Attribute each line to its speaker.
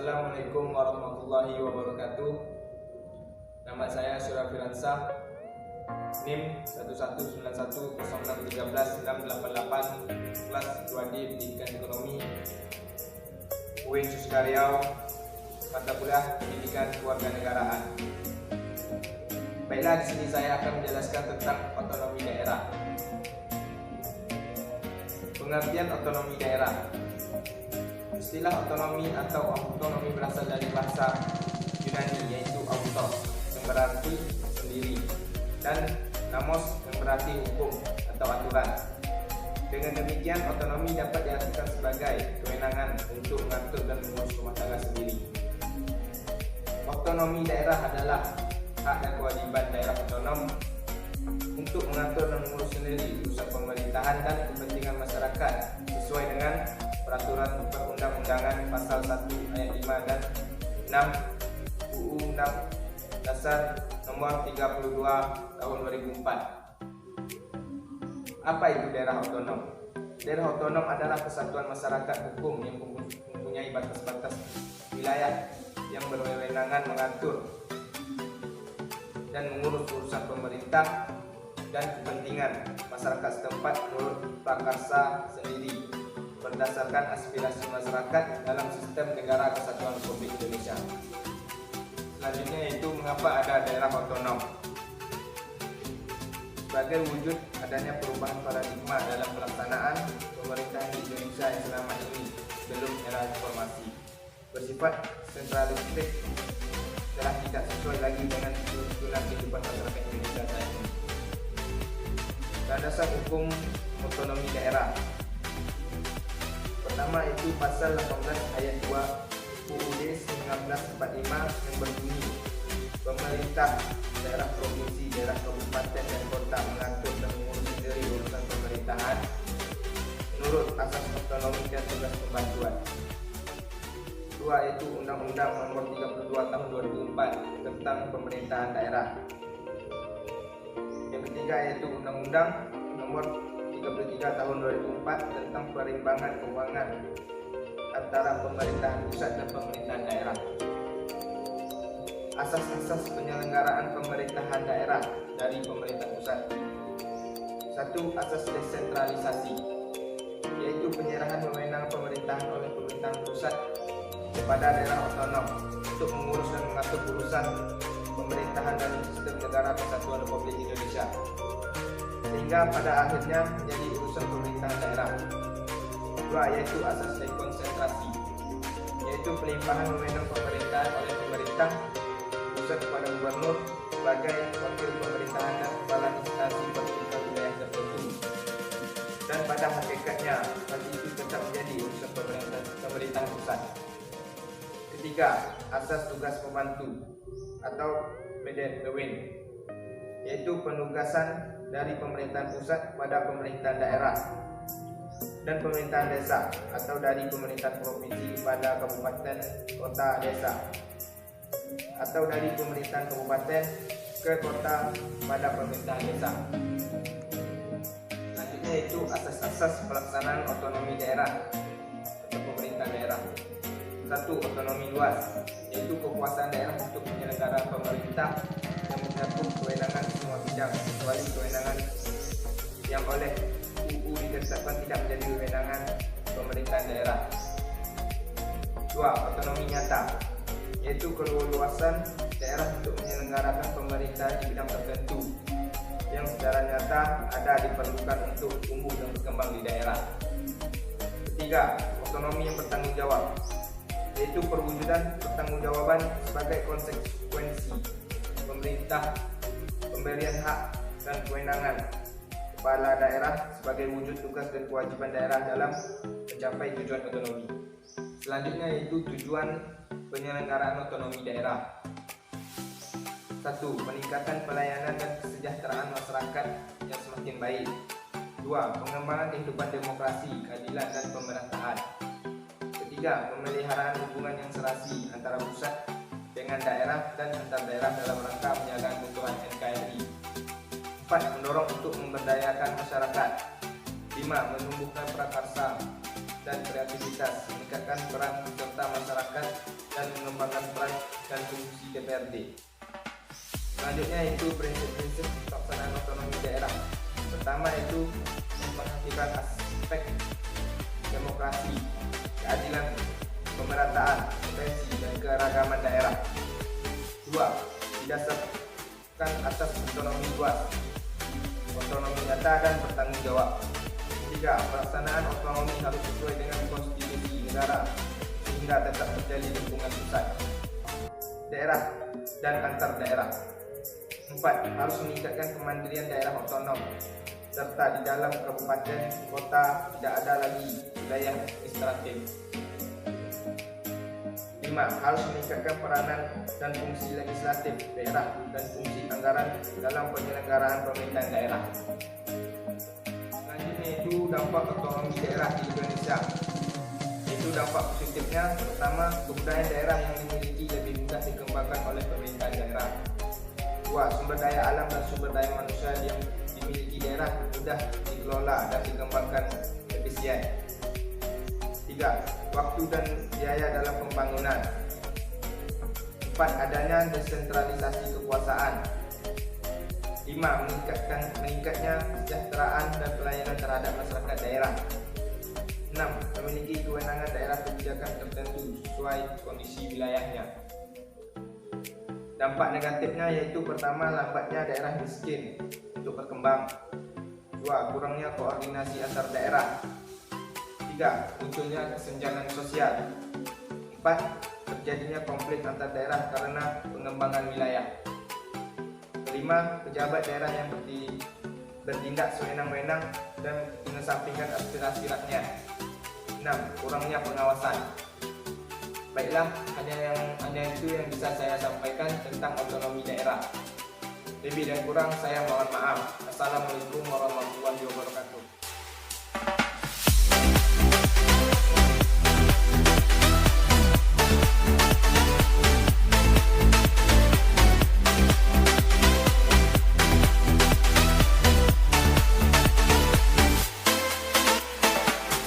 Speaker 1: Assalamualaikum warahmatullahi wabarakatuh. Nama saya Syura Firansa, NIM 11910630688, kelas 2D Pendidikan Ekonomi, UIN Suska Riau, mata kuliah Pendidikan Kewarganegaraan. Baiklah, di sini saya akan menjelaskan tentang otonomi daerah. Pengertian otonomi daerah. Istilah otonomi atau autonomi berasal dari bahasa Yunani, yaitu autos yang berarti sendiri dan nomos yang berarti hukum atau aturan. Dengan demikian, otonomi dapat diartikan sebagai kewenangan untuk mengatur dan mengurus rumah tangga sendiri. Otonomi daerah adalah hak dan kewajiban daerah otonom untuk mengatur dan mengurus sendiri urusan pemerintahan dan kepentingan masyarakat sesuai dengan peraturan perundang-undangan pasal 1 ayat 5 dan 6 UU Undang Dasar nomor 32 tahun 2004. Apa itu daerah otonom? Daerah otonom adalah kesatuan masyarakat hukum yang mempunyai batas-batas wilayah yang berwenangan mengatur dan mengurus urusan pemerintah dan kepentingan masyarakat setempat menurut prakarsa sendiri berdasarkan aspirasi masyarakat dalam sistem negara kesatuan Republik Indonesia. Selanjutnya yaitu mengapa ada daerah otonom. Sebagai wujud adanya perubahan paradigma dalam pelaksanaan pemerintahan di Indonesia yang selama ini belum era reformasi, bersifat sentralistik, telah tidak sesuai lagi dengan tuntunan kehidupan masyarakat Indonesia saat ini. Landasan hukum otonomi daerah. Pertama itu pasal 18 ayat 2 UUD 1945 yang berbunyi, pemerintah daerah provinsi, daerah kabupaten dan kota mengatur dan mengurus sendiri urusan pemerintahan menurut asas otonomi dan tugas pembantuan. Kedua yaitu Undang-Undang Nomor 32 Tahun 2004 tentang Pemerintahan Daerah. Yang ketiga yaitu Undang-Undang Nomor 33 Tahun 2004 tentang perimbangan keuangan antara pemerintahan pusat dan pemerintahan daerah. Asas-asas penyelenggaraan pemerintahan daerah dari pemerintah pusat. Satu, asas desentralisasi, yaitu penyerahan wewenang pemerintahan oleh pemerintahan pusat kepada daerah otonom untuk mengurus dan mengatur urusan pemerintahan dalam sistem negara kesatuan Republik Indonesia, sehingga pada akhirnya menjadi urusan pemerintahan daerah. Dua, yaitu asas dekonsentrasi, yaitu pelimpahan wewenang pemerintahan oleh pemerintah pusat kepada gubernur sebagai wakil pemerintahan dan kepala instansi pemerintah wilayah tertentu, dan pada hakikatnya hal itu tetap menjadi urusan pemerintahan pusat. Ketiga, asas tugas pembantu atau PDPW, yaitu penugasan dari pemerintahan pusat pada pemerintahan daerah dan pemerintahan desa, atau dari pemerintahan provinsi kepada kabupaten, kota, desa, atau dari pemerintahan kabupaten ke kota pada pemerintahan desa. Selanjutnya itu asas-asas pelaksanaan otonomi daerah atau pemerintahan daerah. Satu, otonomi luas, yaitu kekuasaan daerah untuk menyelenggara pemerintah yang mencakup kewenangan semua bidang kecuali kewenangan yang oleh UU ditetapkan tidak menjadi kewenangan pemerintahan daerah. Dua, otonomi nyata, yaitu keleluasan daerah untuk menyelenggarakan pemerintahan di bidang tertentu yang secara nyata ada diperlukan untuk tumbuh dan berkembang di daerah. Ketiga, otonomi yang bertanggung jawab, yaitu perwujudan pertanggungjawaban sebagai konsekuensi pemerintah pemberian hak dan kewenangan kepala daerah sebagai wujud tugas dan kewajiban daerah dalam mencapai tujuan otonomi. Selanjutnya yaitu tujuan penyelenggaraan otonomi daerah. Satu, peningkatan pelayanan dan kesejahteraan masyarakat yang semakin baik. Dua, pengembangan kehidupan demokrasi, keadilan dan pemerintahan. Ketiga, pemeliharaan hubungan yang serasi antara pusat dengan daerah dan antar daerah dalam rangka menjaga keutuhan NKRI. 4. Mendorong untuk memberdayakan masyarakat. 5. Menumbuhkan prakarsa dan kreativitas, meningkatkan peran serta masyarakat, dan mengembangkan peran dan fungsi DPRD. Selanjutnya itu prinsip-prinsip pelaksanaan otonomi daerah. Pertama itu memperhatikan aspek demokrasi, keadilan, pemerataan, potensi, dan keragaman daerah. 2. Didasarkan atas otonomi luas, otonomi nyata dan bertanggung jawab. 3. Pelaksanaan otonomi harus sesuai dengan konstitusi negara sehingga tetap terjadi lingkungan pusat, daerah, dan antar daerah. 4. Harus meningkatkan kemandirian daerah otonom, serta di dalam kabupaten kota tidak ada lagi wilayah administratif. 5. Harus meningkatkan peranan dan fungsi legislatif daerah dan fungsi anggaran dalam penyelenggaraan pemerintahan daerah. Selanjutnya itu dampak otonomi daerah di Indonesia. Itu dampak positifnya, pertama, kebudayaan daerah yang dimiliki lebih mudah dikembangkan oleh pemerintahan daerah. 2. Sumber daya alam dan sumber daya manusia yang dimiliki daerah mudah dikelola dan dikembangkan efisien. 3. Waktu dan biaya dalam pembangunan. 4. Adanya desentralisasi kekuasaan. 5. Meningkatnya kesejahteraan dan pelayanan terhadap masyarakat daerah. 6. Memiliki kewenangan daerah kebijakan tertentu sesuai kondisi wilayahnya. Dampak negatifnya yaitu pertama, lambatnya daerah miskin untuk berkembang. 2. Kurangnya koordinasi antar daerah. 3. Munculnya kesenjangan sosial. 4. Terjadinya konflik antar daerah karena pengembangan wilayah. 5. Pejabat daerah yang bertindak sewenang-wenang dan mengesampingkan aspirasi rakyat. 6. Kurangnya pengawasan. Baiklah, hanya itu yang bisa saya sampaikan tentang otonomi daerah. Lebih dan kurang saya mohon maaf. Assalamualaikum warahmatullahi wabarakatuh.